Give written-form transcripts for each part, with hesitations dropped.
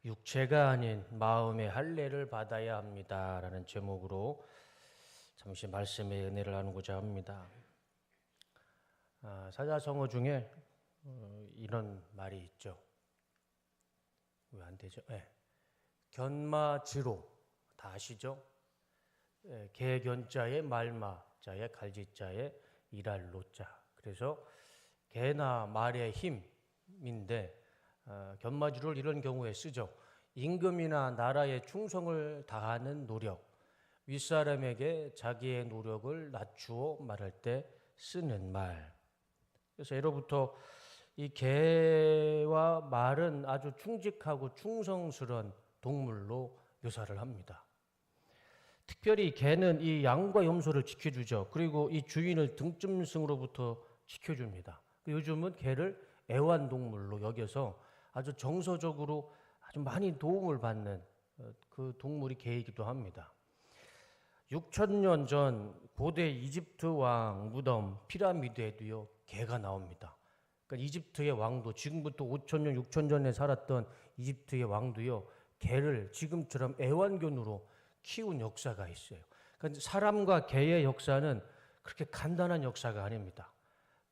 육체가 아닌 마음의 할례를 받아야 합니다라는 제목으로 잠시 말씀의 은혜를 나누고자 합니다. 사자성어 중에 이런 말이 있죠. 왜 안 되죠? 견마지로 다 아시죠? 개견자의 말마자의 갈지자의 일할 로자. 그래서 개나 말의 힘인데 견마지로를 이런 경우에 쓰죠. 임금이나 나라에 충성을 다하는 노력, 윗사람에게 자기의 노력을 낮추어 말할 때 쓰는 말. 그래서 예로부터 이 개와 말은 아주 충직하고 충성스러운 동물로 묘사를 합니다. 특별히 개는 이 양과 염소를 지켜주죠. 그리고 이 주인을 등짐승으로부터 지켜줍니다. 요즘은 개를 애완동물로 여겨서 아주 정서적으로 아주 많이 도움을 받는 그 동물이 개이기도 합니다. 6,000년 전 고대 이집트 왕 무덤 피라미드에도요 개가 나옵니다. 그러니까 이집트의 왕도 지금부터 5,000년, 6,000년 전에 살았던 이집트의 왕도요 개를 지금처럼 애완견으로 키운 역사가 있어요. 그러니까 사람과 개의 역사는 그렇게 간단한 역사가 아닙니다.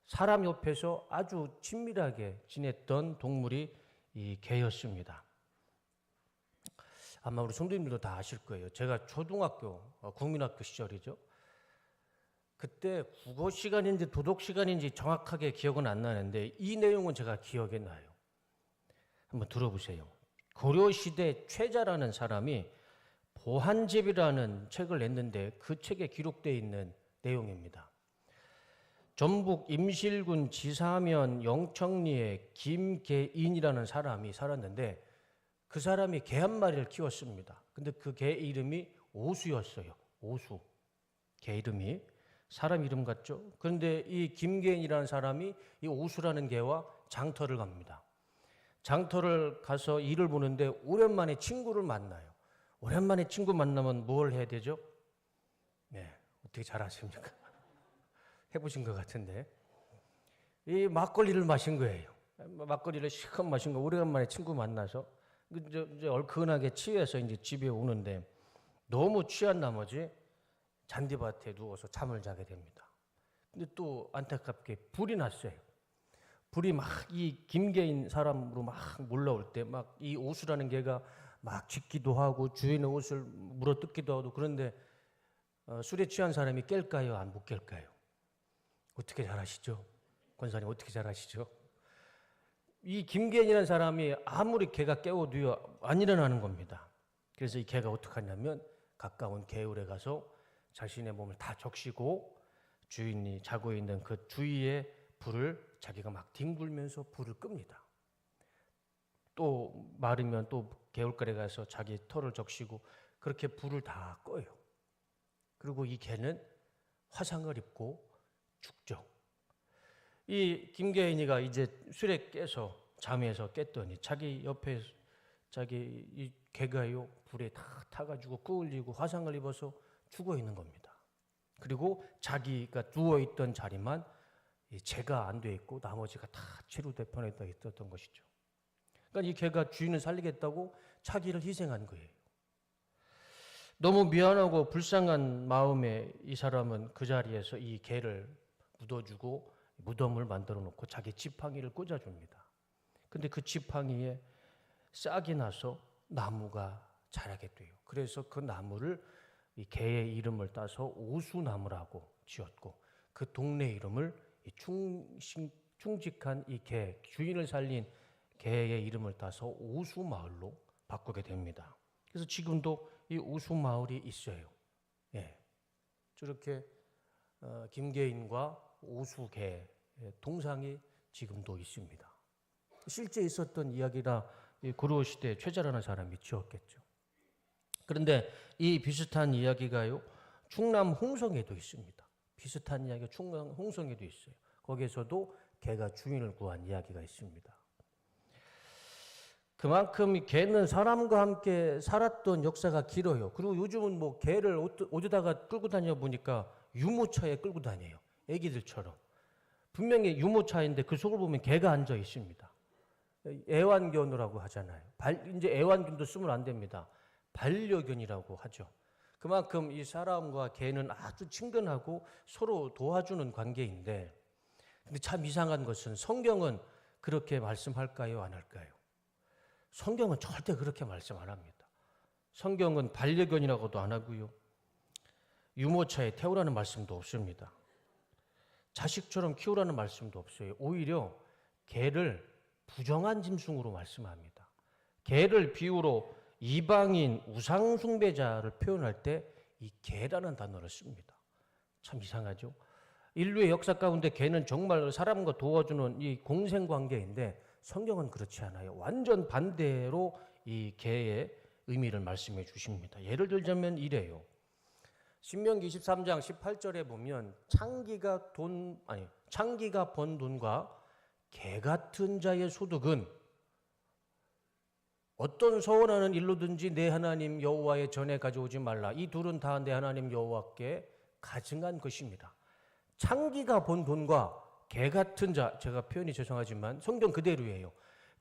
사람 옆에서 아주 친밀하게 지냈던 동물이 이 개였습니다. 아마 우리 성도님들도 다 아실 거예요. 제가 초등학교, 국민학교 시절이죠. 그때 국어 시간인지 도덕 시간인지 정확하게 기억은 안 나는데 이 내용은 제가 기억에 나요. 한번 들어보세요. 고려시대 최자라는 사람이 보한집이라는 책을 냈는데 그 책에 기록되어 있는 내용입니다. 전북 임실군 지사면 영청리에 김계인이라는 사람이 살았는데 그 사람이 개 한 마리를 키웠습니다. 근데 그 개 이름이 오수였어요. 오수. 개 이름이 사람 이름 같죠? 그런데 이 김계인이라는 사람이 이 오수라는 개와 장터를 갑니다. 장터를 가서 일을 보는데 오랜만에 친구를 만나요. 오랜만에 친구 만나면 뭘 해야 되죠? 네, 어떻게 잘 아십니까? 해보신 것 같은데 이 막걸리를 마신 거예요. 막걸리를 실컷 마신 거 오래간만에 친구 만나서 이제 얼큰하게 취해서 이제 집에 오는데 너무 취한 나머지 잔디밭에 누워서 잠을 자게 됩니다. 근데 또 안타깝게 불이 났어요. 불이 막 이 김계인 사람으로 막 몰라올 때 막 이 오수라는 개가 막 짖기도 하고 주인의 옷을 물어뜯기도 하고 그런데 술에 취한 사람이 깰까요? 안 못 깰까요? 어떻게 잘 아시죠? 권사님 어떻게 잘 아시죠? 이 김계인이라는 사람이 아무리 개가 깨워도요 안 일어나는 겁니다. 그래서 이 개가 어떻게 하냐면 가까운 개울에 가서 자신의 몸을 다 적시고 주인이 자고 있는 그 주위에 불을 자기가 막 뒹굴면서 불을 끕니다. 또 마르면 또 개울가에 가서 자기 털을 적시고 그렇게 불을 다 꺼요. 그리고 이 개는 화상을 입고 죽죠. 이 김계인이가 이제 술에 깨서 잠에서 깼더니 자기 옆에 자기 이 개가요 불에 다 타가지고 끄을리고 화상을 입어서 죽어 있는 겁니다. 그리고 자기가 누워 있던 자리만 재가 안 돼 있고 나머지가 다 치료대 편에 있었던 것이죠. 그러니까 이 개가 주인을 살리겠다고 자기를 희생한 거예요. 너무 미안하고 불쌍한 마음에 이 사람은 그 자리에서 이 개를 묻어주고 무덤을 만들어 놓고 자기 지팡이를 꽂아줍니다. 근데 그 지팡이에 싹이 나서 나무가 자라게 돼요. 그래서 그 나무를 이 개의 이름을 따서 오수나무라고 지었고 그 동네 이름을 충직한 이 개, 주인을 살린 개의 이름을 따서 오수마을로 바꾸게 됩니다. 그래서 지금도 이 오수마을이 있어요. 예. 저렇게 김계인과 오수개 동상이 지금도 있습니다. 실제 있었던 이야기라 고려시대 최자라는 사람이 지었겠죠. 그런데 이 비슷한 이야기가요 충남 홍성에도 있습니다. 비슷한 이야기가 충남 홍성에도 있어요. 거기에서도 개가 주인을 구한 이야기가 있습니다. 그만큼 개는 사람과 함께 살았던 역사가 길어요. 그리고 요즘은 뭐 개를 어디다가 끌고 다녀 보니까 유모차에 끌고 다녀요. 애기들처럼. 분명히 유모차인데 그 속을 보면 개가 앉아 있습니다. 애완견이라고 하잖아요. 이제 애완견도 쓰면 안 됩니다. 반려견이라고 하죠. 그만큼 이 사람과 개는 아주 친근하고 서로 도와주는 관계인데, 근데 참 이상한 것은 성경은 그렇게 말씀할까요? 안 할까요? 성경은 절대 그렇게 말씀 안 합니다. 성경은 반려견이라고도 안 하고요. 유모차에 태우라는 말씀도 없습니다. 자식처럼 키우라는 말씀도 없어요. 오히려 개를 부정한 짐승으로 말씀합니다. 개를 비유로 이방인 우상숭배자를 표현할 때 이 개라는 단어를 씁니다. 참 이상하죠? 인류의 역사 가운데 개는 정말 사람과 도와주는 이 공생관계인데 성경은 그렇지 않아요. 완전 반대로 이 개의 의미를 말씀해 주십니다. 예를 들자면 이래요. 신명기 23장 18절에 보면 창기가 번 돈과 개 같은 자의 소득은 어떤 서원하는 일로든지 내 하나님 여호와의 전에 가져오지 말라. 이 둘은 다 내 하나님 여호와께 가증한 것입니다. 창기가 번 돈과 개 같은 자, 제가 표현이 죄송하지만 성경 그대로예요.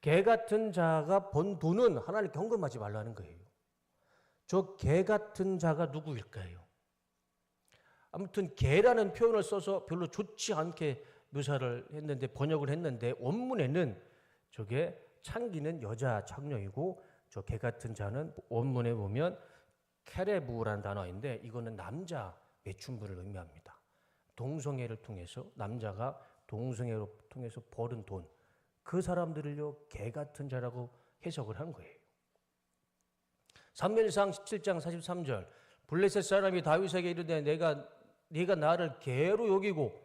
개 같은 자가 번 돈은 하나님께 헌금하지 말라는 거예요. 저 개 같은 자가 누구일까요? 아무튼 개라는 표현을 써서 별로 좋지 않게 묘사를 했는데, 번역을 했는데, 원문에는 저게 창기는 여자 창녀이고 저 개 같은 자는 원문에 보면 케레부라는 단어인데 이거는 남자 매춘부를 의미합니다. 동성애를 통해서 남자가 동성애를 통해서 벌은 돈, 그 사람들을요 개 같은 자라고 해석을 한 거예요. 사무엘상 17장 43절 블레셋 사람이 다윗에게 이르되 네가 나를 개로 여기고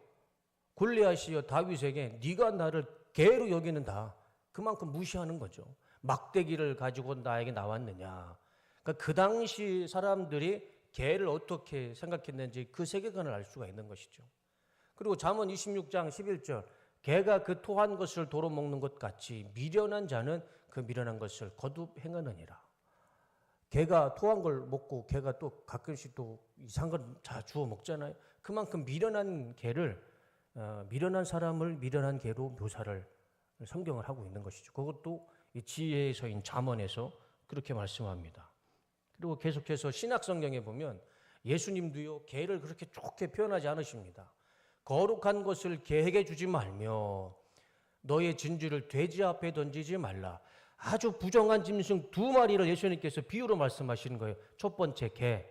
골리앗이여 다윗에게 네가 나를 개로 여기는다. 그만큼 무시하는 거죠. 막대기를 가지고 나에게 나왔느냐. 그러니까 그 당시 사람들이 개를 어떻게 생각했는지 그 세계관을 알 수가 있는 것이죠. 그리고 잠언 26장 11절 개가 그 토한 것을 도로 먹는 것 같이 미련한 자는 그 미련한 것을 거듭 행하느니라. 개가 토한 걸 먹고 개가 또 가끔씩 또 이상한 걸 다 주워 먹잖아요. 그만큼 미련한 개를 미련한 사람을 미련한 개로 묘사를 성경을 하고 있는 것이죠. 그것도 이 지혜의 서인 잠언에서 그렇게 말씀합니다. 그리고 계속해서 신약 성경에 보면 예수님도요 개를 그렇게 좋게 표현하지 않으십니다. 거룩한 것을 개에게 주지 말며 너의 진주를 돼지 앞에 던지지 말라. 아주 부정한 짐승 두 마리를 예수님께서 비유로 말씀하시는 거예요. 첫 번째 개,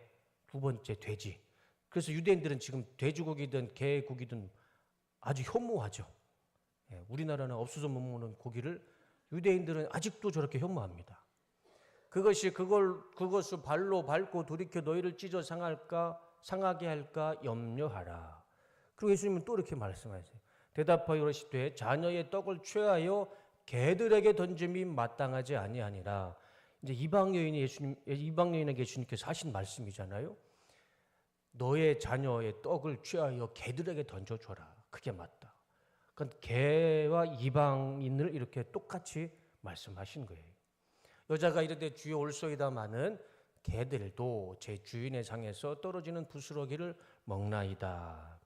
두 번째 돼지. 그래서 유대인들은 지금 돼지고기든 개고기든 아주 혐오하죠. 우리나라는 없어서 못 먹는 고기를 유대인들은 아직도 저렇게 혐오합니다. 그것을 발로 밟고 돌이켜 너희를 찢어 상하게 할까 염려하라. 그리고 예수님은 또 이렇게 말씀하세요. 대답하여 이르시되 자녀의 떡을 취하여 개들에게 던짐이 마땅하지 아니하니라. 이제 이방 여인에게 예수님께서 하신 말씀이잖아요. 너의 자녀의 떡을 취하여 개들에게 던져줘라. 그게 맞다. 그러니까 개와 이방인을 이렇게 똑같이 말씀하신 거예요. 여자가 이르되 주여 올소이다마는 개들도 제 주인의 상에서 떨어지는 부스러기를 먹나이다.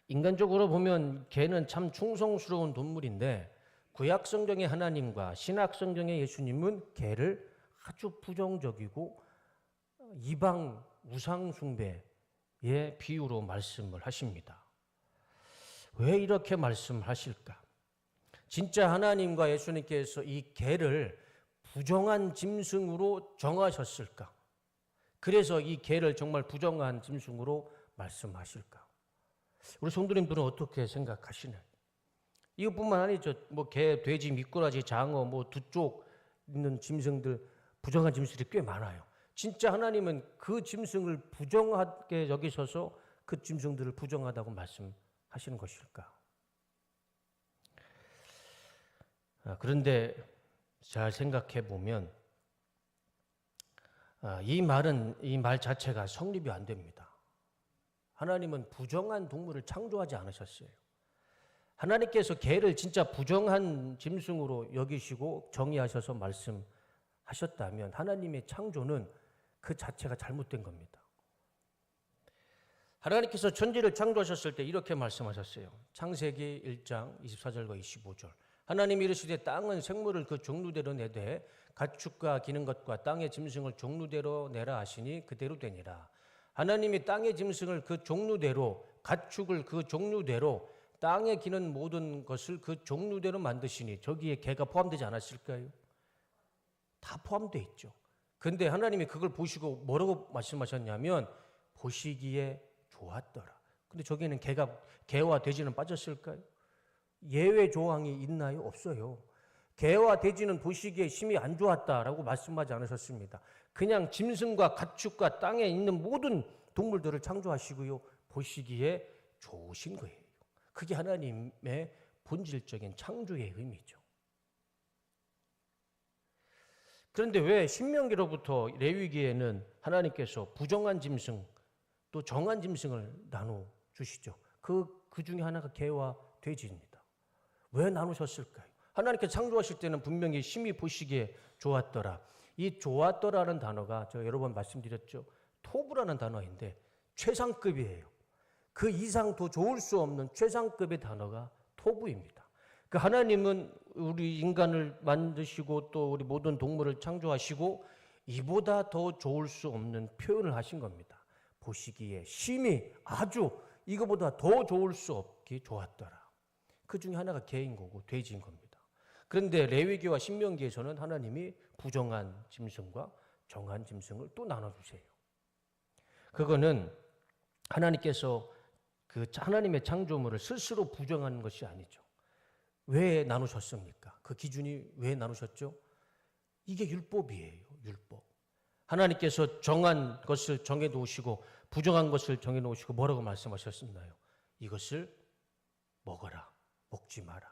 인간적으로 보면 개는 참 충성스러운 동물인데 구약 성경의 하나님과 신약 성경의 예수님은 개를 아주 부정적이고 이방 우상 숭배의 비유로 말씀을 하십니다. 왜 이렇게 말씀하실까? 진짜 하나님과 예수님께서 이 개를 부정한 짐승으로 정하셨을까? 그래서 이 개를 정말 부정한 짐승으로 말씀하실까? 우리 성도님들은 어떻게 생각하시나요? 이것뿐만 아니죠. 뭐 개, 돼지, 미꾸라지, 장어, 뭐 두 쪽 있는 짐승들, 부정한 짐승들이 꽤 많아요. 진짜 하나님은 그 짐승을 부정하게 여기셔서 그 짐승들을 부정하다고 말씀하시는 것일까? 그런데 잘 생각해 보면 이 말 자체가 성립이 안 됩니다. 하나님은 부정한 동물을 창조하지 않으셨어요. 하나님께서 개를 진짜 부정한 짐승으로 여기시고 정의하셔서 말씀하셨다면 하나님의 창조는 그 자체가 잘못된 겁니다. 하나님께서 천지를 창조하셨을 때 이렇게 말씀하셨어요. 창세기 1장 24절과 25절. 하나님이 이르시되 땅은 생물을 그 종류대로 내되 가축과 기는 것과 땅의 짐승을 종류대로 내라 하시니 그대로 되니라. 하나님이 땅의 짐승을 그 종류대로, 가축을 그 종류대로, 땅에 기는 모든 것을 그 종류대로 만드시니 저기에 개가 포함되지 않았을까요? 다 포함되어 있죠. 근데 하나님이 그걸 보시고 뭐라고 말씀하셨냐면 보시기에 좋았더라. 근데 저기에는 개와 돼지는 빠졌을까요? 예외 조항이 있나요? 없어요. 개와 돼지는 보시기에 심히 안 좋았다라고 말씀하지 않으셨습니다. 그냥 짐승과 가축과 땅에 있는 모든 동물들을 창조하시고요. 보시기에 좋으신 거예요. 그게 하나님의 본질적인 창조의 의미죠. 그런데 왜 신명기로부터 레위기에는 하나님께서 부정한 짐승 또 정한 짐승을 나눠 주시죠? 그 중에 하나가 개와 돼지입니다. 왜 나누셨을까요? 하나님께서 창조하실 때는 분명히 심히 보시기에 좋았더라. 이 좋았더라는 단어가 제가 여러 번 말씀드렸죠. 토부라는 단어인데 최상급이에요. 그 이상 더 좋을 수 없는 최상급의 단어가 토부입니다. 그 하나님은 우리 인간을 만드시고 또 우리 모든 동물을 창조하시고 이보다 더 좋을 수 없는 표현을 하신 겁니다. 보시기에 심히 아주 이거보다 더 좋을 수 없게 좋았더라. 그 중에 하나가 개인 거고 돼지인 겁니다. 그런데 레위기와 신명기에서는 하나님이 부정한 짐승과 정한 짐승을 또 나눠주세요. 그거는 하나님께서 그 하나님의 창조물을 스스로 부정하는 것이 아니죠. 왜 나누셨습니까? 그 기준이 왜 나누셨죠? 이게 율법이에요. 율법. 하나님께서 정한 것을 정해 놓으시고 부정한 것을 정해 놓으시고 뭐라고 말씀하셨나요? 이것을 먹어라, 먹지 마라.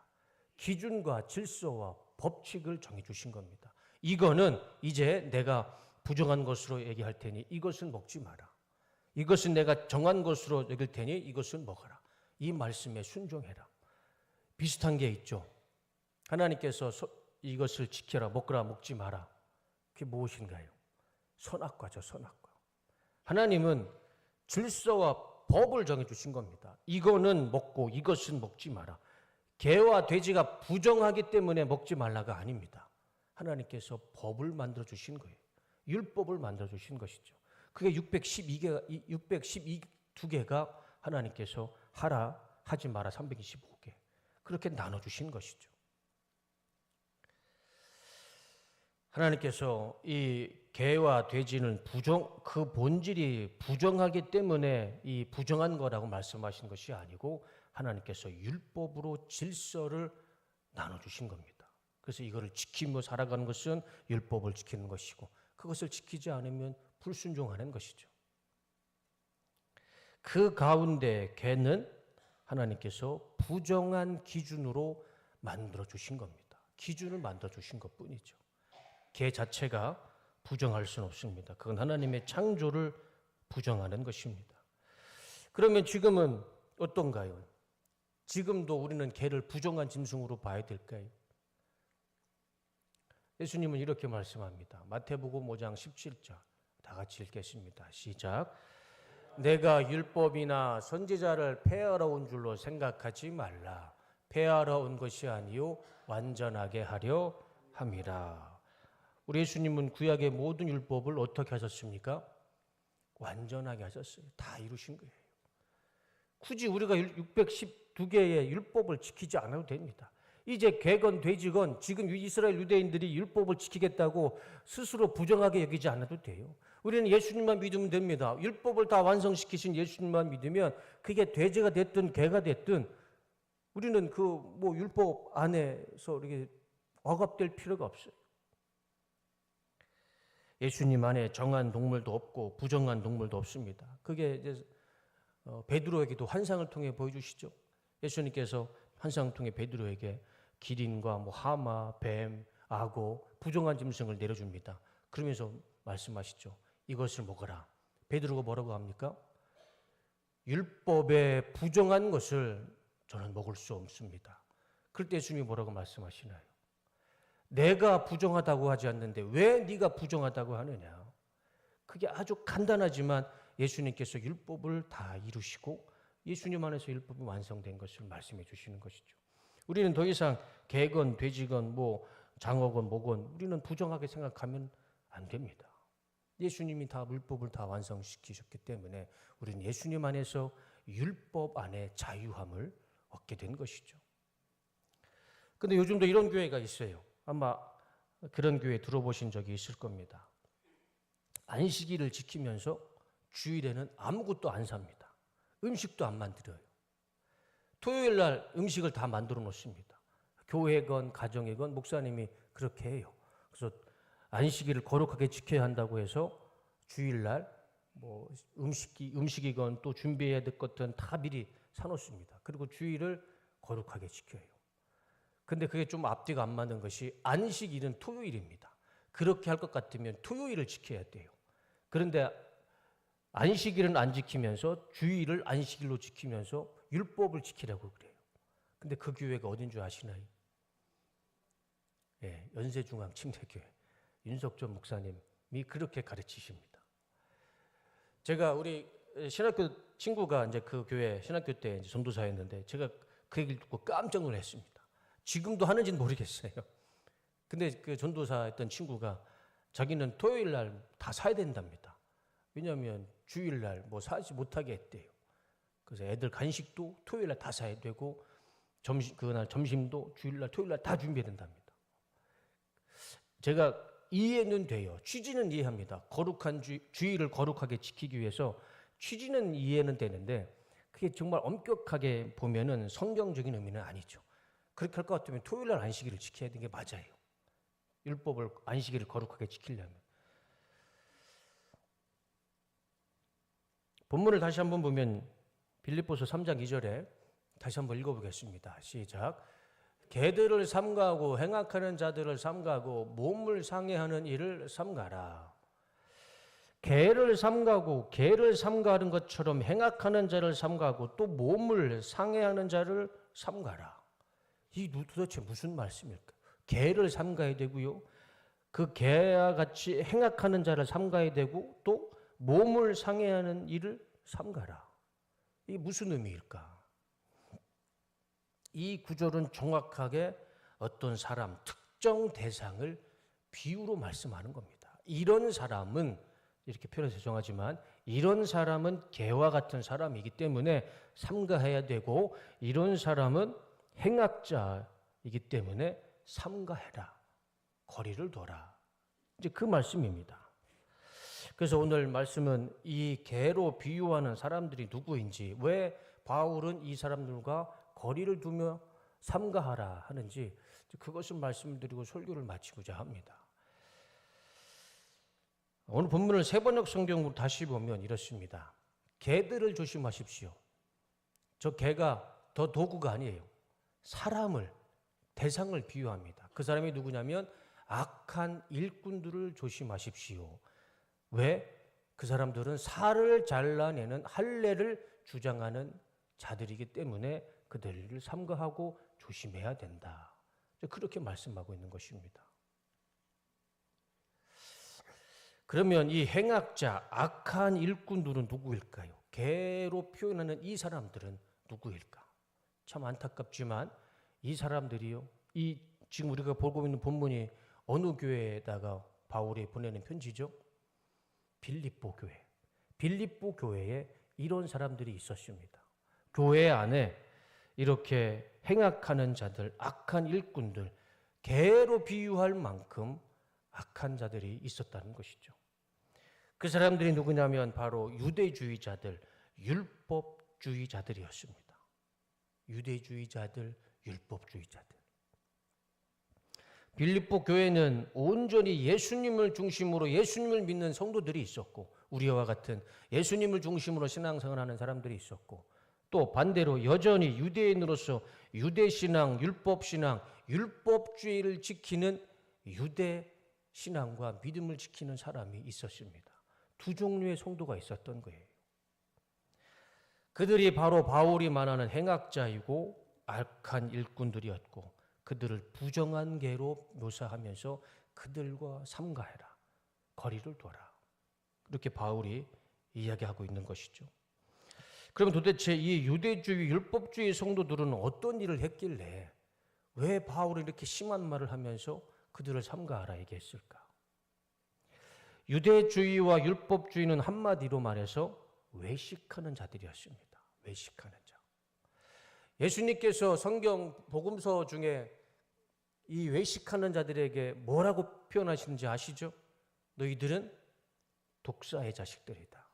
기준과 질서와 법칙을 정해 주신 겁니다. 이거는 이제 내가 부정한 것으로 얘기할 테니 이것은 먹지 마라. 이것은 내가 정한 것으로 여길 테니 이것은 먹어라. 이 말씀에 순종해라. 비슷한 게 있죠. 하나님께서 이것을 지켜라, 먹거라, 먹지 마라. 그게 무엇인가요? 선악과죠, 선악과. 하나님은 질서와 법을 정해주신 겁니다. 이거는 먹고 이것은 먹지 마라. 개와 돼지가 부정하기 때문에 먹지 말라가 아닙니다. 하나님께서 법을 만들어주신 거예요. 율법을 만들어주신 것이죠. 그게 612개가 하나님께서 하라, 하지 마라 325개. 그렇게 나눠주신 것이죠. 하나님께서 이 개와 돼지는 그 본질이 부정하기 때문에 이 부정한 거라고 말씀하신 것이 아니고 하나님께서 율법으로 질서를 나눠주신 겁니다. 그래서 이거를 지키며 살아가는 것은 율법을 지키는 것이고 그것을 지키지 않으면 불순종하는 것이죠. 그 가운데 개는 하나님께서 부정한 기준으로 만들어주신 겁니다. 기준을 만들어주신 것뿐이죠. 개 자체가 부정할 수는 없습니다. 그건 하나님의 창조를 부정하는 것입니다. 그러면 지금은 어떤가요? 지금도 우리는 개를 부정한 짐승으로 봐야 될까요? 예수님은 이렇게 말씀합니다. 마태복음 5장 17절 다 같이 읽겠습니다. 시작. 내가 율법이나 선지자를 폐하러 온 줄로 생각하지 말라. 폐하러 온 것이 아니요 완전하게 하려 함이라. 우리 예수님은 구약의 모든 율법을 어떻게 하셨습니까? 완전하게 하셨어요. 다 이루신 거예요. 굳이 우리가 612개의 율법을 지키지 않아도 됩니다. 이제 개건 돼지건 지금 이스라엘 유대인들이 율법을 지키겠다고 스스로 부정하게 여기지 않아도 돼요. 우리는 예수님만 믿으면 됩니다. 율법을 다 완성시키신 예수님만 믿으면 그게 돼지가 됐든 개가 됐든 우리는 율법 안에서 이렇게 억압될 필요가 없어요. 예수님 안에 정한 동물도 없고 부정한 동물도 없습니다. 그게 이제 베드로에게도 환상을 통해 보여주시죠. 예수님께서 환상을 통해 베드로에게 기린과 하마, 뱀, 악어, 부정한 짐승을 내려줍니다. 그러면서 말씀하시죠. 이것을 먹어라. 베드로가 뭐라고 합니까? 율법에 부정한 것을 저는 먹을 수 없습니다. 그럴 때 예수님이 뭐라고 말씀하시나요? 내가 부정하다고 하지 않는데 왜 네가 부정하다고 하느냐? 그게 아주 간단하지만 예수님께서 율법을 다 이루시고 예수님 안에서 율법이 완성된 것을 말씀해 주시는 것이죠. 우리는 더 이상 개건, 돼지건, 뭐 장어건, 뭐건 우리는 부정하게 생각하면 안 됩니다. 예수님이 다 율법을 다 완성시키셨기 때문에 우리는 예수님 안에서 율법 안에 자유함을 얻게 된 것이죠. 근데 요즘도 이런 교회가 있어요. 아마 그런 교회 들어보신 적이 있을 겁니다. 안식일을 지키면서 주일에는 아무것도 안 삽니다. 음식도 안 만들어요. 토요일 날 음식을 다 만들어 놓습니다. 교회건 가정이건 목사님이 그렇게 해요. 그래서 안식일을 거룩하게 지켜야 한다고 해서 주일날 뭐 음식이건 또 준비해야 될 것들은 다 미리 사놓습니다. 그리고 주일을 거룩하게 지켜요. 근데 그게 좀 앞뒤가 안 맞는 것이 안식일은 토요일입니다. 그렇게 할 것 같으면 토요일을 지켜야 돼요. 그런데 안식일은 안 지키면서 주일을 안식일로 지키면서 율법을 지키라고 그래요. 근데 그 교회가 어딘 줄 아시나요? 예, 연세중앙 침례교회 윤석전 목사님이 그렇게 가르치십니다. 제가 우리 신학교 친구가 이제 그 교회 신학교 때 이제 전도사였는데 제가 그 얘기를 듣고 깜짝 놀랐습니다. 지금도 하는지는 모르겠어요. 근데 그 전도사였던 친구가 자기는 토요일 날 다 사야 된답니다. 왜냐하면 주일 날 뭐 사지 못하게 했대요. 그래서 애들 간식도 토요일 날 다 사야 되고 그날 점심도 주일 날 토요일 날 다 준비해야 된답니다. 제가 이해는 돼요. 취지는 이해합니다. 거룩한 주일을 거룩하게 지키기 위해서 취지는 이해는 되는데 그게 정말 엄격하게 보면은 성경적인 의미는 아니죠. 그렇게 할 것 같으면 토요일 날 안식일을 지켜야 되는 게 맞아요. 율법을 안식일을 거룩하게 지키려면. 본문을 다시 한번 보면 빌립보서 3장 2절에 다시 한번 읽어보겠습니다. 시작. 개들을 삼가하고 행악하는 자들을 삼가하고 몸을 상해하는 일을 삼가라. 개를 삼가하는 것처럼 행악하는 자를 삼가하고 또 몸을 상해하는 자를 삼가라. 이 도대체 무슨 말씀일까? 개를 삼가야 되고요. 그 개와 같이 행악하는 자를 삼가야 되고 또 몸을 상해하는 일을 삼가라. 이게 무슨 의미일까? 이 구절은 정확하게 어떤 사람, 특정 대상을 비유로 말씀하는 겁니다. 이런 사람은 이렇게 표현해서 정하지만 이런 사람은 개와 같은 사람이기 때문에 삼가해야 되고 이런 사람은 행악자이기 때문에 삼가해라. 거리를 둬라. 이제 그 말씀입니다. 그래서 오늘 말씀은 이 개로 비유하는 사람들이 누구인지, 왜 바울은 이 사람들과 거리를 두며 삼가하라 하는지 그것을 말씀드리고 설교를 마치고자 합니다. 오늘 본문을 세번역 성경으로 다시 보면 이렇습니다. 개들을 조심하십시오. 저 개가 더 도구가 아니에요. 사람을, 대상을 비유합니다. 그 사람이 누구냐면 악한 일꾼들을 조심하십시오. 왜? 그 사람들은 살을 잘라내는 할례를 주장하는 자들이기 때문에 그들을 삼가하고 조심해야 된다. 그렇게 말씀하고 있는 것입니다. 그러면 이 행악자, 악한 일꾼들은 누구일까요? 개로 표현하는 이 사람들은 누구일까? 참 안타깝지만 이 사람들이요. 지금 우리가 보고 있는 본문이 어느 교회에다가 바울이 보내는 편지죠? 빌립보 교회. 빌립보 교회에 이런 사람들이 있었습니다. 교회 안에 이렇게 행악하는 자들, 악한 일꾼들, 개로 비유할 만큼 악한 자들이 있었다는 것이죠. 그 사람들이 누구냐면 바로 유대주의자들, 율법주의자들이었습니다. 유대주의자들, 율법주의자들. 빌립보 교회는 온전히 예수님을 중심으로 예수님을 믿는 성도들이 있었고 우리와 같은 예수님을 중심으로 신앙생활하는 사람들이 있었고 또 반대로 여전히 유대인으로서 유대신앙, 율법신앙, 율법주의를 지키는 유대신앙과 믿음을 지키는 사람이 있었습니다. 두 종류의 성도가 있었던 거예요. 그들이 바로 바울이 말하는 행악자이고 악한 일꾼들이었고 그들을 부정한 개로 묘사하면서 그들과 삼가해라. 거리를 둬라. 이렇게 바울이 이야기하고 있는 것이죠. 그럼 도대체 이 유대주의, 율법주의 성도들은 어떤 일을 했길래 왜 바울은 이렇게 심한 말을 하면서 그들을 삼가하라 얘기했을까? 유대주의와 율법주의는 한마디로 말해서 외식하는 자들이었습니다. 외식하는 자. 예수님께서 성경 복음서 중에 이 외식하는 자들에게 뭐라고 표현하시는지 아시죠? 너희들은 독사의 자식들이다.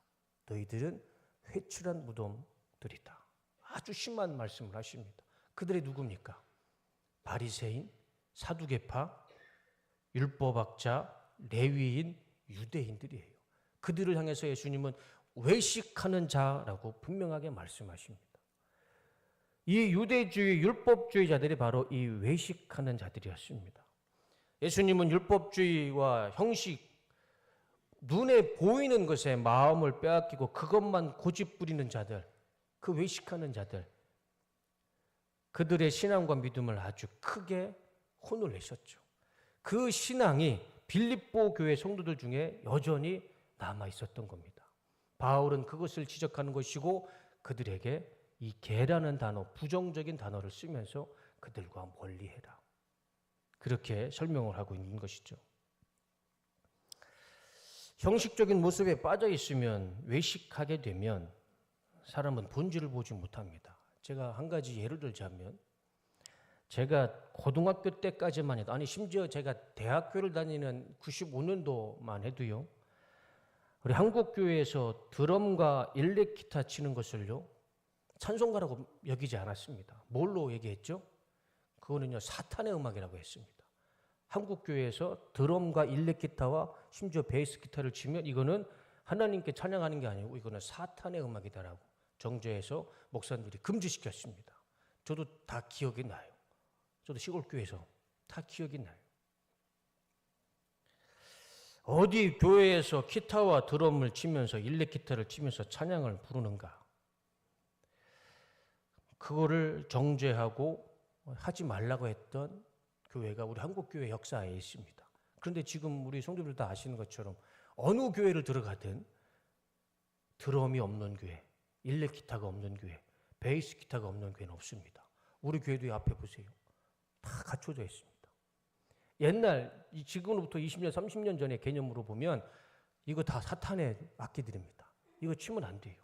너희들은 회출한 무덤들이다. 아주 심한 말씀을 하십니다. 그들이 누굽니까? 바리새인, 사두개파, 율법학자, 레위인, 유대인들이에요. 그들을 향해서 예수님은 외식하는 자라고 분명하게 말씀하십니다. 이 유대주의, 율법주의자들이 바로 이 외식하는 자들이었습니다. 예수님은 율법주의와 형식, 눈에 보이는 것에 마음을 빼앗기고 그것만 고집부리는 자들, 그 외식하는 자들, 그들의 신앙과 믿음을 아주 크게 혼을 내셨죠. 그 신앙이 빌립보 교회 성도들 중에 여전히 남아 있었던 겁니다. 바울은 그것을 지적하는 것이고 그들에게 이 개라는 단어, 부정적인 단어를 쓰면서 그들과 멀리해라. 그렇게 설명을 하고 있는 것이죠. 형식적인 모습에 빠져 있으면 외식하게 되면 사람은 본질을 보지 못합니다. 제가 한 가지 예를 들자면 제가 고등학교 때까지만 해도, 아니 심지어 제가 대학교를 다니는 95년도만 해도요, 우리 한국교회에서 드럼과 일렉기타 치는 것을요 찬송가라고 여기지 않았습니다. 뭘로 얘기했죠? 그거는요 사탄의 음악이라고 했습니다. 한국교회에서 드럼과 일렉기타와 심지어 베이스 기타를 치면 이거는 하나님께 찬양하는 게 아니고 이거는 사탄의 음악이다라고 정죄해서 목사님들이 금지시켰습니다. 저도 다 기억이 나요. 저도 시골교회에서 다 기억이 나요. 어디 교회에서 기타와 드럼을 치면서 일렉기타를 치면서 찬양을 부르는가? 그거를 정죄하고 하지 말라고 했던 교회가 우리 한국교회 역사에 있습니다. 그런데 지금 우리 성도들 다 아시는 것처럼 어느 교회를 들어가든 드럼이 없는 교회, 일렉기타가 없는 교회, 베이스 기타가 없는 교회는 없습니다. 우리 교회도 앞에 보세요. 다 갖춰져 있습니다. 옛날, 지금으로부터 20년, 30년 전의 개념으로 보면 이거 다 사탄의 악기들입니다. 이거 치면 안 돼요.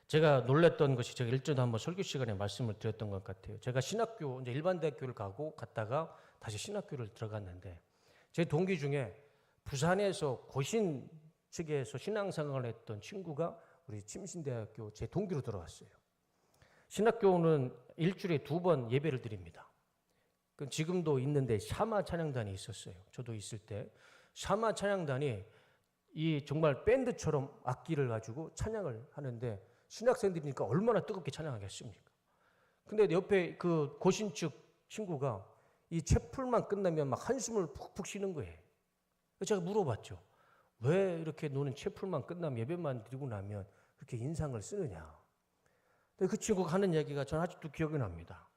제가 놀랬던 것이 제가 일전에 한번 설교 시간에 말씀을 드렸던 것 같아요. 제가 신학교, 이제 일반 대학교를 갔다가 다시 신학교를 들어갔는데 제 동기 중에 부산에서 고신 측에서 신앙생활을 했던 친구가 우리 침신대학교 제 동기로 들어왔어요. 신학교는 일주일에 2번 예배를 드립니다. 지금도 있는데 샤마 찬양단이 있었어요. 저도 있을 때 샤마 찬양단이 이 정말 밴드처럼 악기를 가지고 찬양을 하는데 신학생들이니까 얼마나 뜨겁게 찬양하겠습니까? 근데 옆에 그 고신 측 친구가 이 채플만 끝나면 막 한숨을 푹푹 쉬는 거예요. 제가 물어봤죠. 왜 이렇게 너는 채플만 끝나면 예배만 드리고 나면 그렇게 인상을 쓰느냐? 근데 그 친구가 하는 얘기가 저는 아직도 기억이 납니다.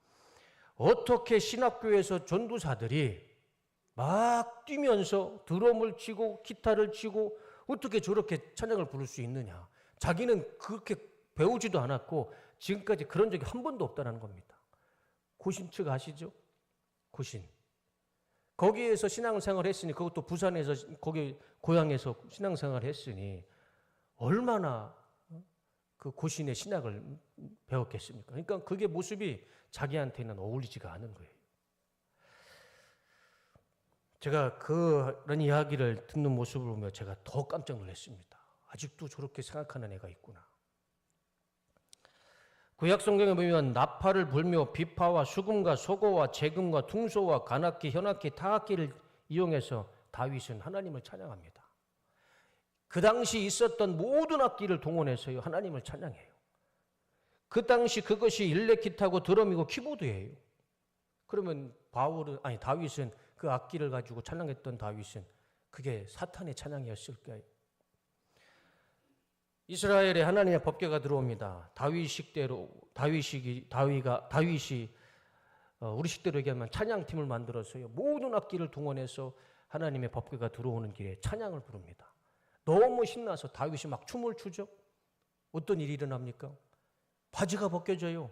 어떻게 신학교에서 전도사들이 막 뛰면서 드럼을 치고 기타를 치고 어떻게 저렇게 찬양을 부를 수 있느냐? 자기는 그렇게 배우지도 않았고 지금까지 그런 적이 한 번도 없다는 겁니다. 고신 측 아시죠? 고신. 거기에서 신앙생활을 했으니, 그것도 부산에서 거기 고향에서 신앙생활을 했으니 얼마나 그 고신의 신학을 배웠겠습니까? 그러니까 그게 모습이 자기한테는 어울리지가 않은 거예요. 제가 그런 이야기를 듣는 모습을 보며 제가 더 깜짝 놀랐습니다. 아직도 저렇게 생각하는 애가 있구나. 구약 성경에 보면 나팔을 불며 비파와 수금과 소고와 재금과 퉁소와 관악기, 현악기, 타악기를 이용해서 다윗은 하나님을 찬양합니다. 그 당시 있었던 모든 악기를 동원해서 하나님을 찬양해요. 그 당시 그것이 일렉기타고 드럼이고 키보드예요. 그러면 다윗은 그 악기를 가지고 찬양했던 다윗은 그게 사탄의 찬양이었을까요? 이스라엘에 하나님의 법궤가 들어옵니다. 다윗식대로 다윗이 우리 식대로 얘기하면 찬양팀을 만들어서요. 모든 악기를 동원해서 하나님의 법궤가 들어오는 길에 찬양을 부릅니다. 너무 신나서 다윗이 막 춤을 추죠. 어떤 일이 일어납니까? 바지가 벗겨져요.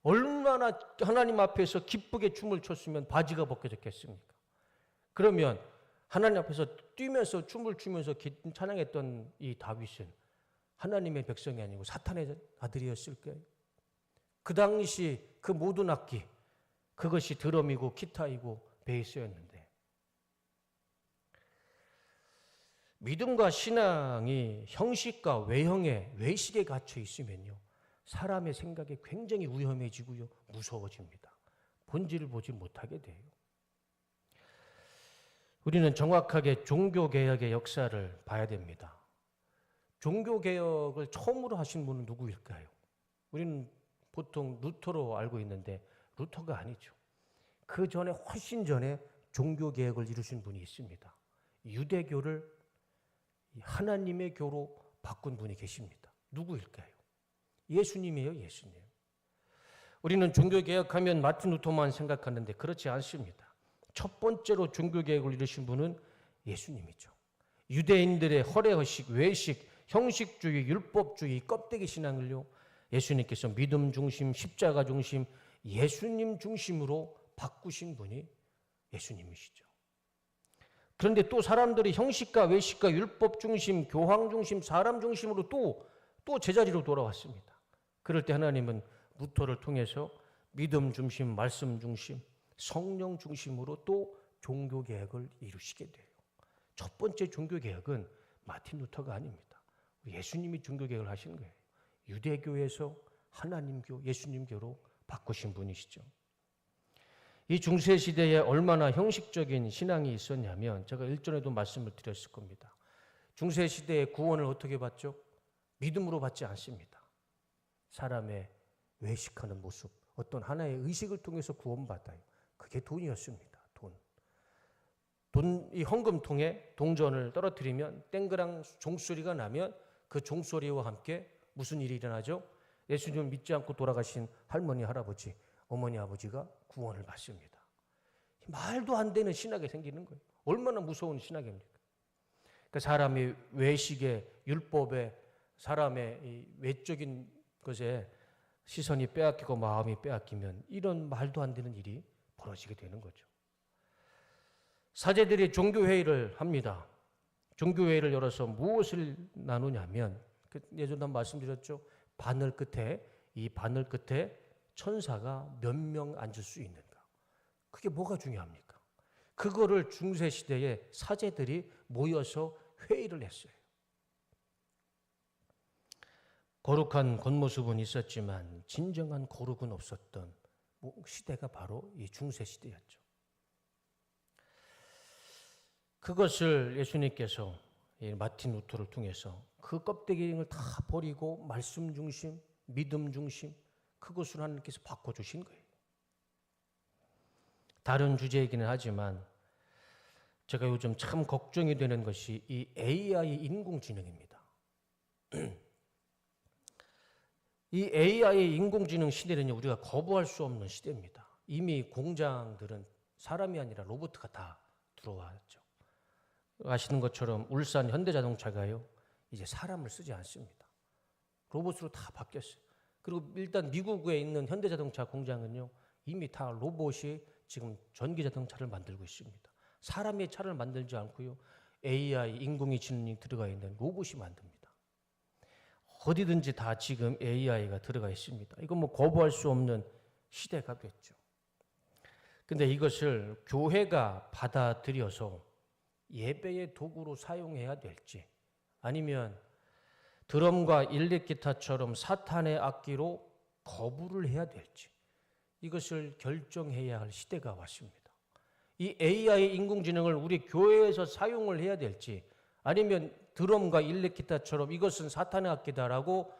얼마나 하나님 앞에서 기쁘게 춤을 췄으면 바지가 벗겨졌겠습니까? 그러면 하나님 앞에서 뛰면서 춤을 추면서 찬양했던 이 다윗은 하나님의 백성이 아니고 사탄의 아들이었을까요? 그 당시 그 모든 악기, 그것이 드럼이고 기타이고 베이스였는데, 믿음과 신앙이 형식과 외형에 외식에 갇혀 있으면요, 사람의 생각이 굉장히 위험해지고요, 무서워집니다. 본질을 보지 못하게 돼요. 우리는 정확하게 종교개혁의 역사를 봐야 됩니다. 종교개혁을 처음으로 하신 분은 누구일까요? 우리는 보통 루터로 알고 있는데 루터가 아니죠. 그 전에 훨씬 전에 종교개혁을 이루신 분이 있습니다. 유대교를 하나님의 교로 바꾼 분이 계십니다. 누구일까요? 예수님이에요, 예수님. 우리는 종교개혁하면 마틴 루터만 생각하는데 그렇지 않습니다. 첫 번째로 종교개혁을 이루신 분은 예수님이죠. 유대인들의 허례허식, 외식, 형식주의, 율법주의, 껍데기 신앙을요, 예수님께서 믿음 중심, 십자가 중심, 예수님 중심으로 바꾸신 분이 예수님이시죠. 그런데 또 사람들이 형식과 외식과 율법 중심, 교황 중심, 사람 중심으로 또 제자리로 돌아왔습니다. 그럴 때 하나님은 루터를 통해서 믿음 중심, 말씀 중심, 성령 중심으로 또 종교개혁을 이루시게 돼요. 첫 번째 종교개혁은 마틴 루터가 아닙니다. 예수님이 종교개혁을 하신 거예요. 유대교에서 하나님교, 예수님교로 바꾸신 분이시죠. 이 중세시대에 얼마나 형식적인 신앙이 있었냐면, 제가 일전에도 말씀을 드렸을 겁니다. 중세시대의 구원을 어떻게 받죠? 믿음으로 받지 않습니다. 사람의 외식하는 모습, 어떤 하나의 의식을 통해서 구원받아요. 그게 돈이었습니다. 이 헌금통에 동전을 떨어뜨리면 땡그랑 종소리가 나면 그 종소리와 함께 무슨 일이 일어나죠? 예수님을 믿지 않고 돌아가신 할머니, 할아버지, 어머니, 아버지가 구원을 받습니다. 말도 안 되는 신학이 생기는 거예요. 얼마나 무서운 신학입니까? 그러니까 사람이 외식에, 율법에, 사람의 이 외적인 것에 시선이 빼앗기고 마음이 빼앗기면 이런 말도 안 되는 일이 벌어지게 되는 거죠. 사제들이 종교회의를 합니다. 종교회의를 열어서 무엇을 나누냐면, 예전에 말씀드렸죠. 이 바늘 끝에 천사가 몇 명 앉을 수 있는가. 그게 뭐가 중요합니까? 그거를 중세시대에 사제들이 모여서 회의를 했어요. 거룩한 겉모습은 있었지만 진정한 거룩은 없었던 시대가 바로 이 중세시대였죠. 그것을 예수님께서 마틴 루터를 통해서 그 껍데기를 다 버리고 말씀 중심, 믿음 중심, 그것으로 하나님께서 바꿔주신 거예요. 다른 주제이기는 하지만 제가 요즘 참 걱정이 되는 것이 이 AI 인공지능입니다. 이 AI 인공지능 시대는 우리가 거부할 수 없는 시대입니다. 이미 공장들은 사람이 아니라 로봇가 다 들어왔죠. 아시는 것처럼 울산 현대자동차가요, 이제 사람을 쓰지 않습니다. 로봇으로 다 바뀌었어요. 그리고 일단 미국에 있는 현대자동차 공장은요, 이미 다 로봇이 지금 전기자동차를 만들고 있습니다. 사람의 차를 만들지 않고요, AI 인공지능이 들어가 있는 로봇이 만듭니다. 어디든지 다 지금 AI가 들어가 있습니다. 이건 뭐 거부할 수 없는 시대가 됐죠. 근데 이것을 교회가 받아들여서 예배의 도구로 사용해야 될지, 아니면 드럼과 일렉기타처럼 사탄의 악기로 거부를 해야 될지, 이것을 결정해야 할 시대가 왔습니다. 이 AI 인공지능을 우리 교회에서 사용을 해야 될지, 아니면 드럼과 일렉기타처럼 이것은 사탄의 악기다라고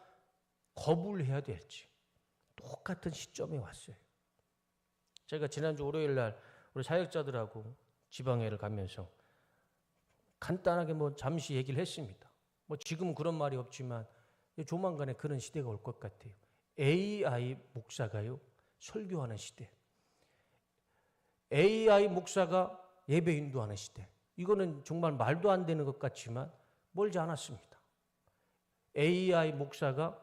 거부를 해야 될지, 똑같은 시점에 왔어요. 제가 지난주 월요일 날 우리 사역자들하고 지방회를 가면서 간단하게 잠시 얘기를 했습니다. 지금은 그런 말이 없지만 조만간에 그런 시대가 올 것 같아요. AI 목사가요, 설교하는 시대. AI 목사가 예배 인도하는 시대. 이거는 정말 말도 안 되는 것 같지만 멀지 않았습니다. AI 목사가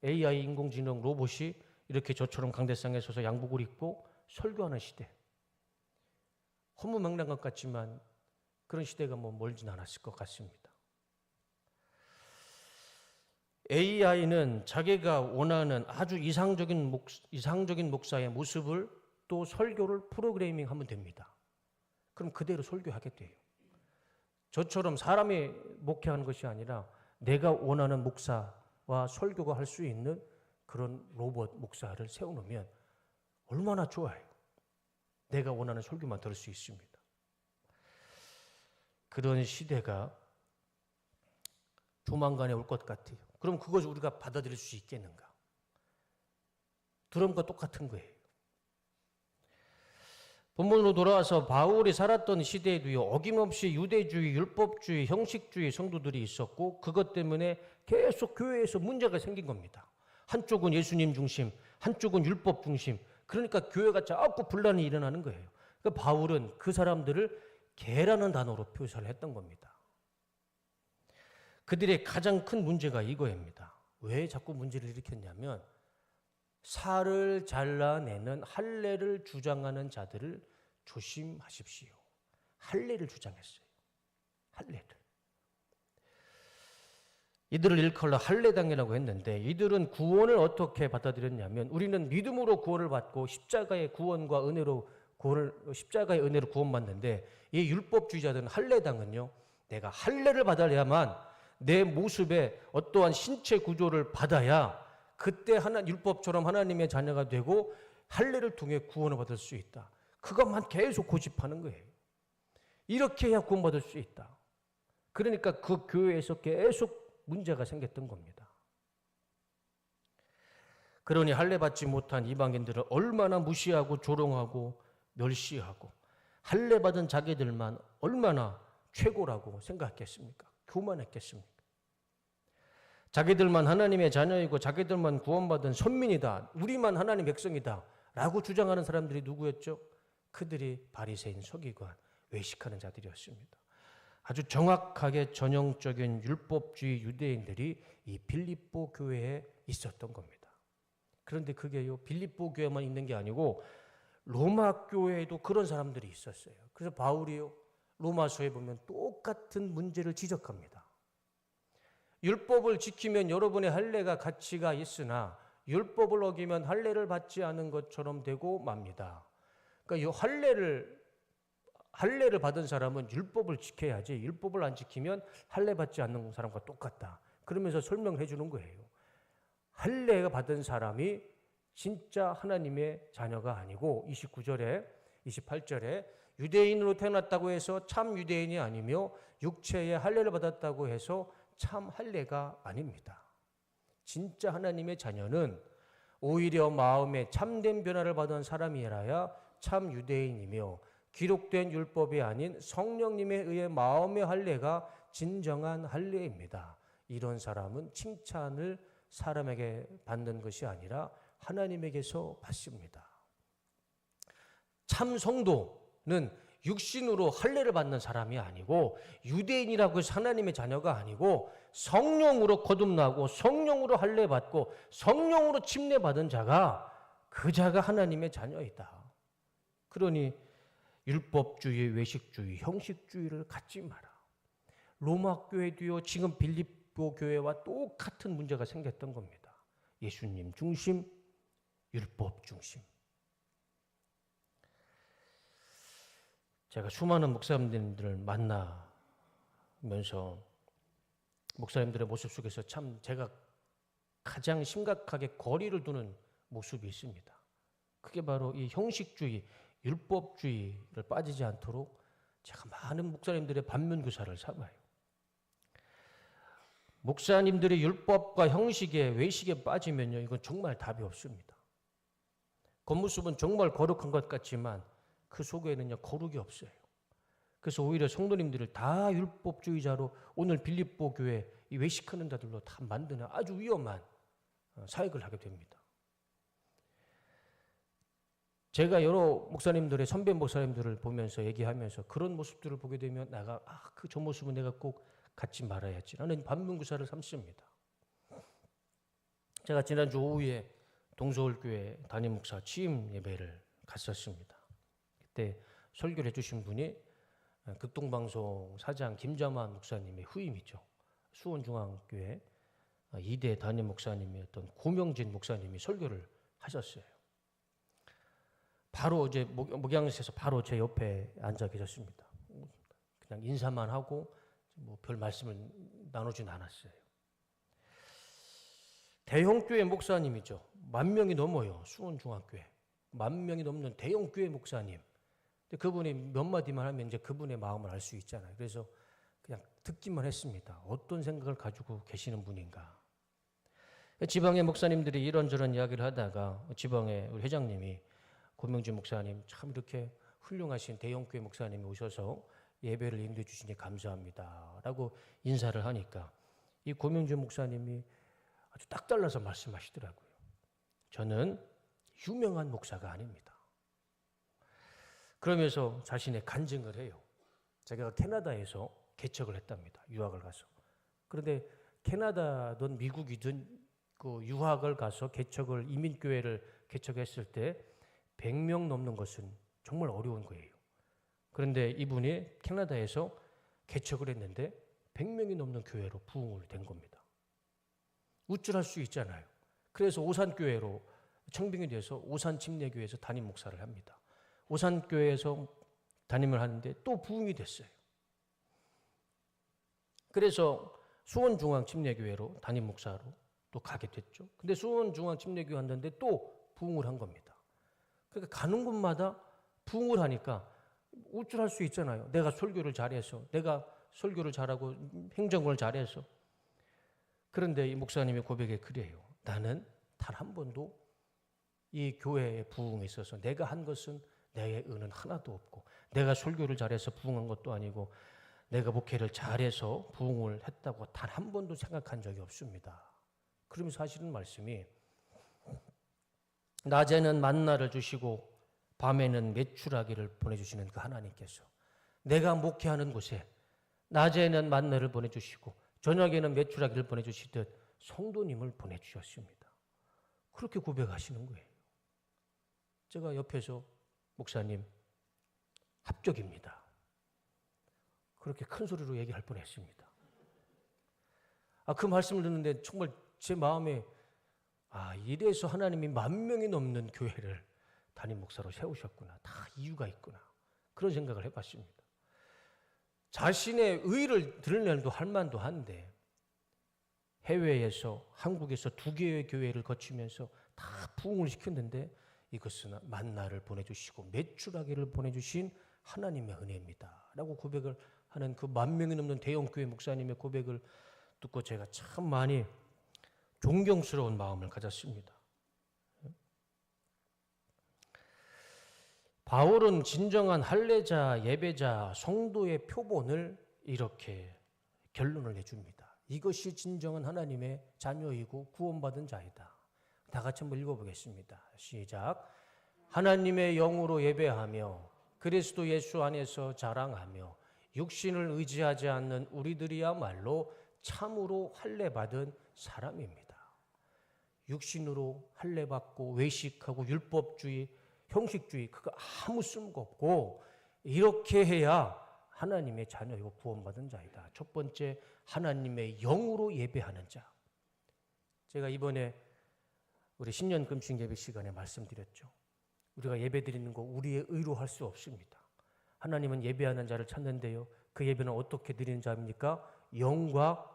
AI 인공지능 로봇이 이렇게 저처럼 강대상에 서서 양복을 입고 설교하는 시대. 허무맹랑한 것 같지만 그런 시대가 뭐 멀진 않았을 것 같습니다. AI는 자기가 원하는 아주 이상적인 목사의 모습을 또 설교를 프로그래밍하면 됩니다. 그럼 그대로 설교하게 돼요. 저처럼 사람이 목회하는 것이 아니라 내가 원하는 목사와 설교가 할 수 있는 그런 로봇 목사를 세워놓으면 얼마나 좋아요. 내가 원하는 설교만 들을 수 있습니다. 그런 시대가 조만간에 올 것 같아요. 그럼 그것을 우리가 받아들일 수 있겠는가? 드럼과 똑같은 거예요. 본문으로 돌아와서 바울이 살았던 시대에도요, 어김없이 유대주의, 율법주의, 형식주의 성도들이 있었고 그것 때문에 계속 교회에서 문제가 생긴 겁니다. 한쪽은 예수님 중심, 한쪽은 율법 중심. 그러니까 교회가 자꾸 분란이 일어나는 거예요. 그러니까 바울은 그 사람들을 개라는 단어로 표시를 했던 겁니다. 그들의 가장 큰 문제가 이거입니다. 왜 자꾸 문제를 일으켰냐면 살을 잘라내는 할례를 주장하는 자들을 조심하십시오. 할례를 주장했어요. 할례를. 이들을 일컬어 할례당이라고 했는데 이들은 구원을 어떻게 받아들였냐면 우리는 믿음으로 구원을 받고 십자가의 구원과 은혜로 십자가의 은혜로 구원받는데 이 율법주의자들은 할례당은요. 내가 할례를 받아야만 내 모습에 어떠한 신체 구조를 받아야 그때 율법처럼 하나님의 자녀가 되고 할례를 통해 구원을 받을 수 있다. 그것만 계속 고집하는 거예요. 이렇게 해야 구원받을 수 있다. 그러니까 그 교회에서 계속 문제가 생겼던 겁니다. 그러니 할례 받지 못한 이방인들을 얼마나 무시하고 조롱하고 멸시하고 할례 받은 자기들만 얼마나 최고라고 생각했겠습니까? 교만했겠습니까? 자기들만 하나님의 자녀이고 자기들만 구원받은 선민이다. 우리만 하나님 백성이다. 라고 주장하는 사람들이 누구였죠? 그들이 바리새인 서기관, 외식하는 자들이었습니다. 아주 정확하게 전형적인 율법주의 유대인들이 이 빌립보 교회에 있었던 겁니다. 그런데 그게요, 빌립보 교회만 있는 게 아니고 로마 교회에도 그런 사람들이 있었어요. 그래서 바울이요, 로마서에 보면 똑같은 문제를 지적합니다. 율법을 지키면 여러분의 할례가 가치가 있으나 율법을 어기면 할례를 받지 않은 것처럼 되고 맙니다. 그러니까 이 할례를 받은 사람은 율법을 지켜야지 율법을 안 지키면 할례 받지 않는 사람과 똑같다. 그러면서 설명해 주는 거예요. 할례가 받은 사람이 진짜 하나님의 자녀가 아니고 29절에 28절에 유대인으로 태어났다고 해서 참 유대인이 아니며 육체의 할례를 받았다고 해서 참 할례가 아닙니다. 진짜 하나님의 자녀는 오히려 마음에 참된 변화를 받은 사람이라야 참 유대인이며 기록된 율법이 아닌 성령님에 의해 마음의 할례가 진정한 할례입니다. 이런 사람은 칭찬을 사람에게 받는 것이 아니라 하나님에게서 받습니다. 참 성도는 육신으로 할례를 받는 사람이 아니고 유대인이라고 해서 하나님의 자녀가 아니고 성령으로 거듭나고 성령으로 할례 받고 성령으로 침례받은 자가 그 자가 하나님의 자녀이다. 그러니 율법주의, 외식주의, 형식주의를 갖지 마라. 로마 교회도요, 지금 빌립보 교회와 똑같은 문제가 생겼던 겁니다. 예수님 중심, 율법 중심. 제가 수많은 목사님들을 만나면서 목사님들의 모습 속에서 참 제가 가장 심각하게 거리를 두는 모습이 있습니다. 그게 바로 이 형식주의, 율법주의를 빠지지 않도록 제가 많은 목사님들의 반면교사를 삼아요. 목사님들이 율법과 형식에, 외식에 빠지면요, 이건 정말 답이 없습니다. 겉모습은 정말 거룩한 것 같지만 그 속에는요, 거룩이 없어요. 그래서 오히려 성도님들을 다 율법주의자로 오늘 빌립보 교회 이 외식하는 자들로 다 만드는 아주 위험한 사역을 하게 됩니다. 제가 여러 목사님들의 선배 목사님들을 보면서 얘기하면서 그런 모습들을 보게 되면 내가 저 모습은 내가 꼭 갖지 말아야지 라는 반면교사를 삼습니다. 제가 지난주 오후에 동서울교회 담임 목사 취임 예배를 갔었습니다. 그때 설교를 해주신 분이 극동방송 사장 김자만 목사님의 후임이죠. 수원중앙교회 2대 담임 목사님이었던 고명진 목사님이 설교를 하셨어요. 바로 이제 목양실에서 바로 제 옆에 앉아 계셨습니다. 그냥 인사만 하고 뭐 별 말씀을 나누진 않았어요. 대형교회 목사님이죠. 10,000명이 넘어요. 수원중앙교회 10,000명이 넘는 대형교회 목사님. 근데 그분이 몇 마디만 하면 이제 그분의 마음을 알 수 있잖아요. 그래서 그냥 듣기만 했습니다. 어떤 생각을 가지고 계시는 분인가. 지방의 목사님들이 이런저런 이야기를 하다가 지방의 우리 회장님이 고명진 목사님 참 이렇게 훌륭하신 대형교회 목사님이 오셔서 예배를 인도해 주시니 감사합니다 라고 인사를 하니까 이 고명진 목사님이 아주 딱 잘라서 말씀하시더라고요. 저는 유명한 목사가 아닙니다. 그러면서 자신의 간증을 해요. 자기가 캐나다에서 개척을 했답니다. 유학을 가서. 그런데 캐나다든 미국이든 그 유학을 가서 개척을 이민교회를 개척했을 때 100명 넘는 것은 정말 어려운 거예요. 그런데 이분이 캐나다에서 개척을 했는데 100명이 넘는 교회로 부흥을 된 겁니다. 우쭐할 수 있잖아요. 그래서 오산교회로 청빙이 돼서 오산침례교회에서 담임 목사를 합니다. 오산교회에서 담임을 하는데 또 부흥이 됐어요. 그래서 수원중앙침례교회로 담임 목사로 또 가게 됐죠. 근데 수원중앙침례교회 왔는데 또 부흥을 한 겁니다. 그러니까 가는 곳마다 부흥을 하니까 우쭐할 수 있잖아요. 내가 설교를 잘해서, 내가 설교를 잘하고 행정을 잘해서. 그런데 이 목사님의 고백에 그래요. 나는 단 한 번도 이 교회의 부흥에 있어서 내가 한 것은 내 은은 하나도 없고, 내가 설교를 잘해서 부흥한 것도 아니고, 내가 목회를 잘해서 부흥을 했다고 단 한 번도 생각한 적이 없습니다. 그러면서 하시는 말씀이 낮에는 만나를 주시고 밤에는 메추라기를 보내주시는 그 하나님께서 내가 목회하는 곳에 낮에는 만나를 보내주시고 저녁에는 메추라기를 보내주시듯 성도님을 보내주셨습니다. 그렇게 고백하시는 거예요. 제가 옆에서 목사님 합격입니다. 그렇게 큰 소리로 얘기할 뻔했습니다. 그 말씀을 듣는데 정말 제 마음에 이래서 하나님이 10,000명이 넘는 교회를 담임 목사로 세우셨구나. 다 이유가 있구나. 그런 생각을 해봤습니다. 자신의 의의를 드러내도 할 만도 한데 해외에서 한국에서 2개의 교회를 거치면서 다 부흥을 시켰는데 이것은 만나를 보내주시고 메추라기를 보내주신 하나님의 은혜입니다 라고 고백을 하는 그 10,000명이 넘는 대형교회 목사님의 고백을 듣고 제가 참 많이 존경스러운 마음을 가졌습니다. 바울은 진정한 할례자, 예배자, 성도의 표본을 이렇게 결론을 내줍니다. 이것이 진정한 하나님의 자녀이고 구원받은 자이다. 다 같이 한번 읽어보겠습니다. 시작. 하나님의 영으로 예배하며 그리스도 예수 안에서 자랑하며 육신을 의지하지 않는 우리들이야말로 참으로 할례받은 사람입니다. 육신으로 할례받고 외식하고 율법주의, 형식주의 그거 아무 쓸모가 없고 이렇게 해야 하나님의 자녀이고 구원받은 자이다. 첫 번째, 하나님의 영으로 예배하는 자. 제가 이번에 우리 신년 금식 예배 시간에 말씀드렸죠. 우리가 예배 드리는 거 우리의 의로 할 수 없습니다. 하나님은 예배하는 자를 찾는데요. 그 예배는 어떻게 드리는 자입니까? 영과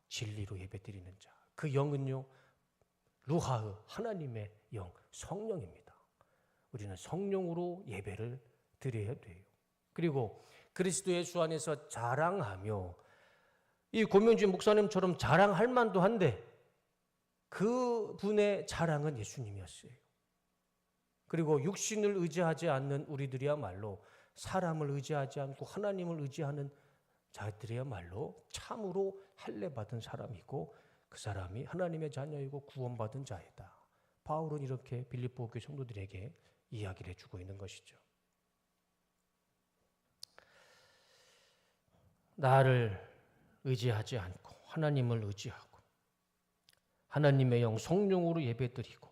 진리로 예배 드리는 자. 그 영은요, 루하흐, 하나님의 영, 성령입니다. 우리는 성령으로 예배를 드려야 돼요. 그리고 그리스도 예수 안에서 자랑하며, 이 고명진 목사님처럼 자랑할 만도 한데 그 분의 자랑은 예수님이었어요. 그리고 육신을 의지하지 않는 우리들이야말로 사람을 의지하지 않고 하나님을 의지하는 자들이야말로 참으로 할례받은 사람이고 그 사람이 하나님의 자녀이고 구원받은 자이다. 바울은 이렇게 빌립보 교회 성도들에게 이야기를 해주고 있는 것이죠. 나를 의지하지 않고 하나님을 의지하고 하나님의 영 성령으로 예배드리고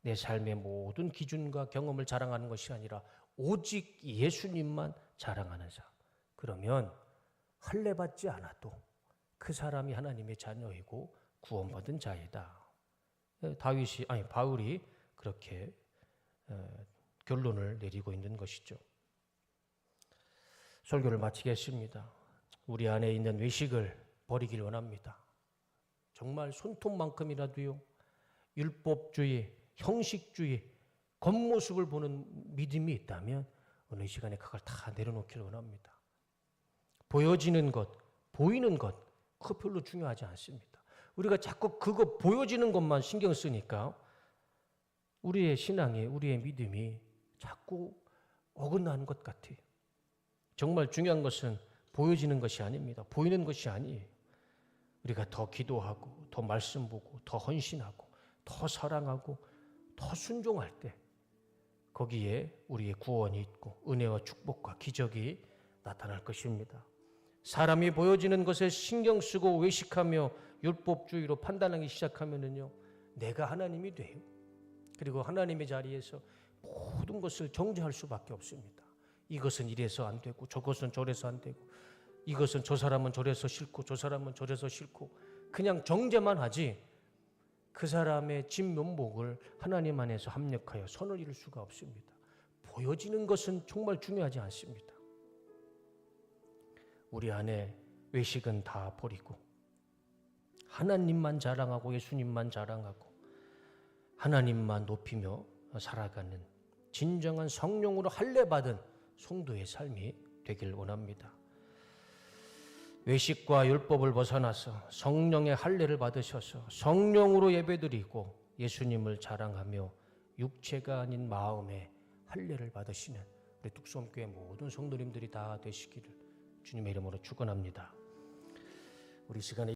내 삶의 모든 기준과 경험을 자랑하는 것이 아니라 오직 예수님만 자랑하는 삶. 그러면 할례받지 않아도 그 사람이 하나님의 자녀이고 구원받은 자이다. 바울이 그렇게 결론을 내리고 있는 것이죠. 설교를 마치겠습니다. 우리 안에 있는 외식을 버리길 원합니다. 정말 손톱만큼이라도요, 율법주의, 형식주의, 겉모습을 보는 믿음이 있다면 어느 시간에 그걸 다 내려놓길 원합니다. 보여지는 것, 보이는 것, 그거 별로 중요하지 않습니다. 우리가 자꾸 그거 보여지는 것만 신경 쓰니까 우리의 신앙이, 우리의 믿음이 자꾸 어긋나는 것 같아요. 정말 중요한 것은 보여지는 것이 아닙니다. 보이는 것이 아니에요. 우리가 더 기도하고, 더 말씀 보고, 더 헌신하고, 더 사랑하고, 더 순종할 때 거기에 우리의 구원이 있고 은혜와 축복과 기적이 나타날 것입니다. 사람이 보여지는 것에 신경 쓰고 외식하며 율법주의로 판단하기 시작하면은요, 내가 하나님이 돼요. 그리고 하나님의 자리에서 모든 것을 정죄할 수밖에 없습니다. 이것은 이래서 안 되고 저것은 저래서 안 되고 이것은 저 사람은 저래서 싫고 저 사람은 저래서 싫고 그냥 정죄만 하지 그 사람의 진면목을 하나님 안에서 합력하여 선을 이룰 수가 없습니다. 보여지는 것은 정말 중요하지 않습니다. 우리 안에 외식은 다 버리고 하나님만 자랑하고 예수님만 자랑하고 하나님만 높이며 살아가는 진정한 성령으로 할례받은 성도의 삶이 되길 원합니다. 외식과 율법을 벗어나서 성령의 할례를 받으셔서 성령으로 예배드리고 예수님을 자랑하며 육체가 아닌 마음의 할례를 받으시는 우리 뚝섬교회 모든 성도님들이 다 되시기를 주님의 이름으로 축원합니다. 우리 시간에